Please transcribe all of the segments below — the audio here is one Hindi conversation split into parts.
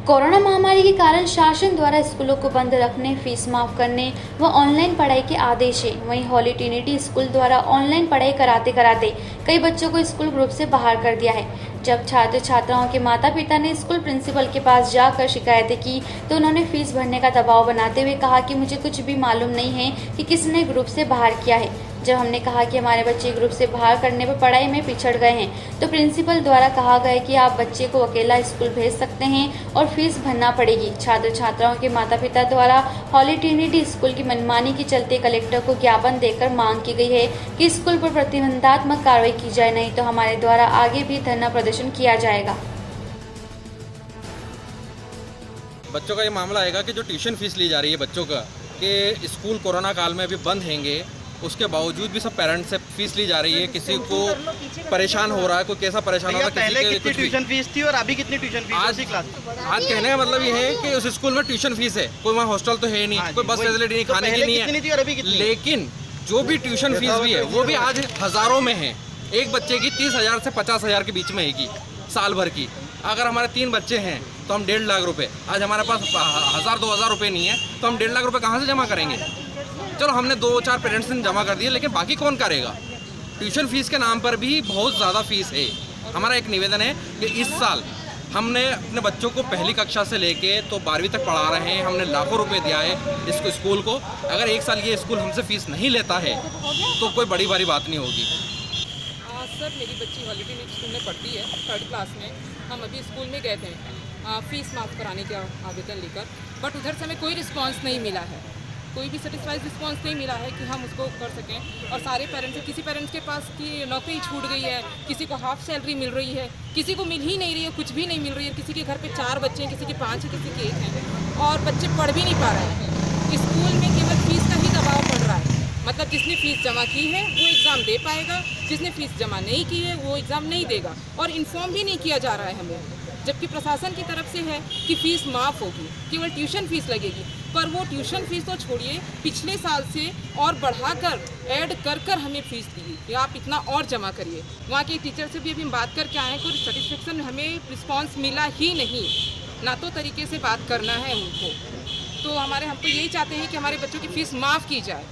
कोरोना महामारी के कारण शासन द्वारा स्कूलों को बंद रखने, फीस माफ करने व ऑनलाइन पढ़ाई के आदेश है। वहीं होली ट्रिनिटी स्कूल द्वारा ऑनलाइन पढ़ाई कराते कराते कई बच्चों को स्कूल ग्रुप से बाहर कर दिया है। जब छात्र छात्राओं के माता पिता ने स्कूल प्रिंसिपल के पास जाकर शिकायतें की तो उन्होंने फीस भरने का दबाव बनाते हुए कहा कि मुझे कुछ भी मालूम नहीं है कि किसने ग्रुप से बाहर किया है। जब हमने कहा कि हमारे बच्चे ग्रुप से बाहर करने पर पढ़ाई में पिछड़ गए हैं तो प्रिंसिपल द्वारा कहा गया कि आप बच्चे को अकेला स्कूल भेज सकते हैं और फीस भरना पड़ेगी। छात्र छात्राओं के माता पिता द्वारा होली ट्रिनिटी स्कूल की मनमानी के चलते कलेक्टर को ज्ञापन देकर मांग की गई है कि स्कूल पर प्रतिबंधात्मक कार्रवाई की जाए, नहीं तो हमारे द्वारा आगे भी धरना प्रदर्शन किया जाएगा। बच्चों का ये मामला आएगा कि जो ट्यूशन फीस ली जा रही है बच्चों का, कि स्कूल कोरोना काल में अभी बंद हैंगे, उसके बावजूद भी सब पेरेंट्स से फीस ली जा रही है। किसी को परेशान हो रहा है, कोई कैसा परेशान हो रहा है, पहले कितनी ट्यूशन फीस थी और अभी कितनी ट्यूशन फीस आज क्लास? आज कहने का मतलब ये है कि उस स्कूल में ट्यूशन फीस है, कोई वहाँ हॉस्टल तो है नहीं, कोई बस फैसिलिटी नहीं, खाने की नहीं है। लेकिन जो भी ट्यूशन फीस भी है वो भी आज हज़ारों में है। एक बच्चे की 30,000 से 50,000 के बीच में है साल भर की। अगर हमारे 3 बच्चे हैं तो हम 1.5 लाख रुपए, आज हमारे पास 1,000-2,000 रुपए नहीं है तो हम 1.5 लाख रुपए कहाँ से जमा करेंगे? चलो हमने 2-4 पेरेंट्स ने जमा कर दिए, लेकिन बाकी कौन करेगा? ट्यूशन फीस के नाम पर भी बहुत ज़्यादा फीस है। हमारा एक निवेदन है कि इस साल हमने अपने बच्चों को पहली कक्षा से लेके तो 12वीं तक पढ़ा रहे हैं, हमने लाखों रुपए दिया है इसको स्कूल को। अगर एक साल ये स्कूल हमसे फीस नहीं लेता है तो कोई बड़ी बात नहीं होगी। सर, मेरी बच्ची होली ट्रिनिटी स्कूल में पढ़ती है, 3rd क्लास में। हम अभी स्कूल में गए थे फ़ीस माफ़ कराने का आवेदन लेकर, बट उधर से हमें कोई रिस्पांस नहीं मिला है, कोई भी सेटिस्फाइड रिस्पांस नहीं मिला है कि हम उसको कर सकें। और सारे पेरेंट्स, किसी पेरेंट्स के पास की नौकरी छूट गई है, किसी को हाफ सैलरी मिल रही है, किसी को मिल ही नहीं रही है, कुछ भी नहीं मिल रही है। किसी के घर पे 4 बच्चे हैं, किसी के 5 हैं, किसी के 1 हैं, और बच्चे पढ़ भी नहीं पा रहे हैं। स्कूल में केवल फीस का ही दबाव पड़ रहा है। मतलब जिसने फ़ीस जमा की है वो एग्ज़ाम दे पाएगा, जिसने फ़ीस जमा नहीं की है वो एग्ज़ाम नहीं देगा। और इन्फॉर्म भी नहीं किया जा रहा है हमें, जबकि प्रशासन की तरफ से है कि फ़ीस माफ़ होगी, केवल ट्यूशन फ़ीस लगेगी। पर वो ट्यूशन फ़ीस तो छोड़िए, पिछले साल से और बढ़ाकर ऐड कर हमें फ़ीस दी कि आप इतना और जमा करिए। वहाँ के टीचर से भी अभी हम बात करके आए हैं, कोई सेटिस्फेक्शन हमें रिस्पॉन्स मिला ही नहीं, ना तो तरीके से बात करना है उनको। तो हम तो यही चाहते हैं कि हमारे बच्चों की फ़ीस माफ़ की जाए।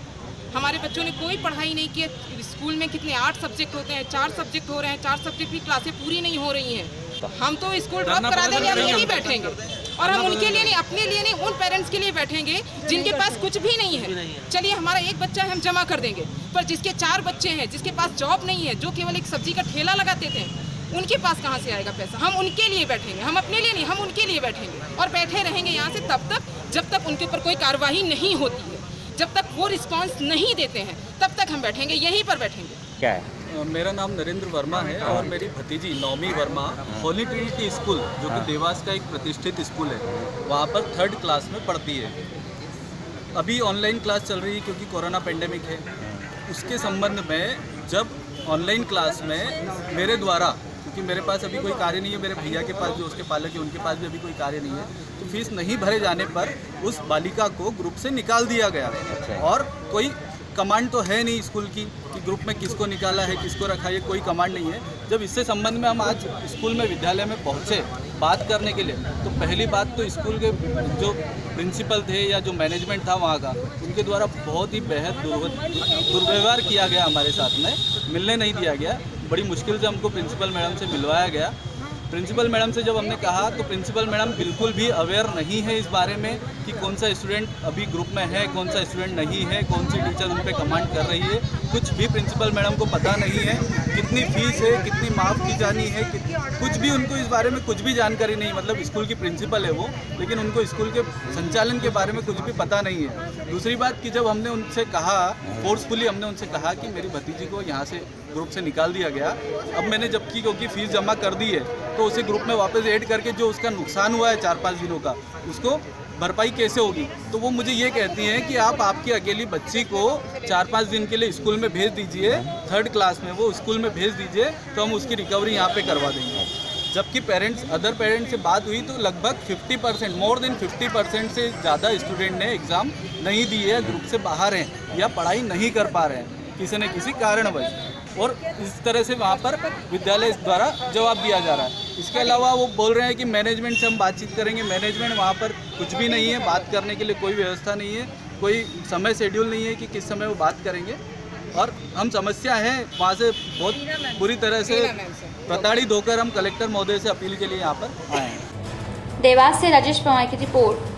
हमारे बच्चों ने कोई पढ़ाई नहीं की। स्कूल में कितने 8 सब्जेक्ट होते हैं, 4 सब्जेक्ट हो रहे हैं, 4 सब्जेक्ट की क्लासें पूरी नहीं हो रही हैं। हम तो स्कूल ड्रॉप करा देंगे, हम यहीं बैठेंगे। और हम उनके लिए नहीं, अपने लिए नहीं, उन पेरेंट्स के लिए बैठेंगे जिनके पास कुछ भी नहीं है। चलिए हमारा 1 बच्चा है, हम जमा कर देंगे, पर जिसके 4 बच्चे हैं, जिसके पास जॉब नहीं है, जो केवल एक सब्जी का ठेला लगाते थे, उनके पास कहाँ से आएगा पैसा? हम उनके लिए बैठेंगे, हम अपने लिए नहीं, हम उनके लिए बैठेंगे और बैठे रहेंगे यहाँ से तब तक जब तक उनके ऊपर कोई कार्रवाई नहीं होती है। जब तक वो रिस्पांस नहीं देते हैं तब तक हम बैठेंगे, यहीं पर बैठेंगे। क्या है? मेरा नाम नरेंद्र वर्मा है और मेरी भतीजी नौमी वर्मा होली ट्रिनिटी स्कूल, जो कि देवास का एक प्रतिष्ठित स्कूल है, वहाँ पर 3rd क्लास में पढ़ती है। अभी ऑनलाइन क्लास चल रही है क्योंकि कोरोना पेंडेमिक है। उसके संबंध में जब ऑनलाइन क्लास में मेरे द्वारा, क्योंकि मेरे पास अभी कोई कार्य नहीं है, मेरे भैया के पास जो उसके पालक है उनके पास भी अभी कोई कार्य नहीं है, तो फीस नहीं भरे जाने पर उस बालिका को ग्रुप से निकाल दिया गया। और कोई कमांड तो है नहीं स्कूल की कि ग्रुप में किसको निकाला है, किसको रखा है, कोई कमांड नहीं है। जब इससे संबंध में हम आज स्कूल में, विद्यालय में पहुँचे बात करने के लिए, तो पहली बात तो स्कूल के जो प्रिंसिपल थे या जो मैनेजमेंट था वहाँ का, उनके द्वारा बहुत ही बेहद दुर्व्यवहार किया गया हमारे साथ में, मिलने नहीं दिया गया। बड़ी मुश्किल से हमको प्रिंसिपल मैडम से मिलवाया गया। प्रिंसिपल मैडम से जब हमने कहा तो प्रिंसिपल मैडम बिल्कुल भी अवेयर नहीं है इस बारे में कि कौन सा स्टूडेंट अभी ग्रुप में है, कौन सा स्टूडेंट नहीं है, कौन सी टीचर उन पर कमांड कर रही है, कुछ भी प्रिंसिपल मैडम को पता नहीं है। कितनी फीस है, कितनी माफ़ की जानी है, कुछ भी उनको इस बारे में कुछ भी जानकारी नहीं। मतलब स्कूल की प्रिंसिपल है वो, लेकिन उनको स्कूल के संचालन के बारे में कुछ भी पता नहीं है। दूसरी बात कि जब हमने उनसे कहा, फोर्सफुली हमने उनसे कहा कि मेरी भतीजी को यहाँ से ग्रुप से निकाल दिया गया। अब मैंने जबकि क्योंकि फ़ीस जमा कर दी है तो उसे ग्रुप में वापस ऐड करके जो उसका नुकसान हुआ है 4-5 दिनों का, उसको भरपाई कैसे होगी? तो वो मुझे ये कहती हैं कि आप आपकी अकेली बच्ची को 4-5 दिन के लिए स्कूल में भेज दीजिए, 3rd क्लास में वो स्कूल में भेज दीजिए, तो हम उसकी रिकवरी यहाँ पे करवा देंगे। जबकि अदर पेरेंट्स से बात हुई तो लगभग 50%, मोर देन 50% से ज़्यादा स्टूडेंट ने एग्ज़ाम नहीं दिए है, ग्रुप से बाहर हैं या पढ़ाई नहीं कर पा रहे हैं किसी न किसी कारणवश। और इस तरह से वहाँ पर विद्यालय द्वारा जवाब दिया जा रहा है। इसके अलावा वो बोल रहे हैं कि मैनेजमेंट से हम बातचीत करेंगे। मैनेजमेंट वहाँ पर कुछ भी नहीं है, बात करने के लिए कोई व्यवस्था नहीं है, कोई समय शेड्यूल नहीं है कि किस समय वो बात करेंगे। और हम समस्या है वहाँ से बहुत बुरी तरह से प्रताड़ित होकर हम कलेक्टर महोदय से अपील के लिए यहाँ पर आए हैं। देवास से राजेश पवार की रिपोर्ट।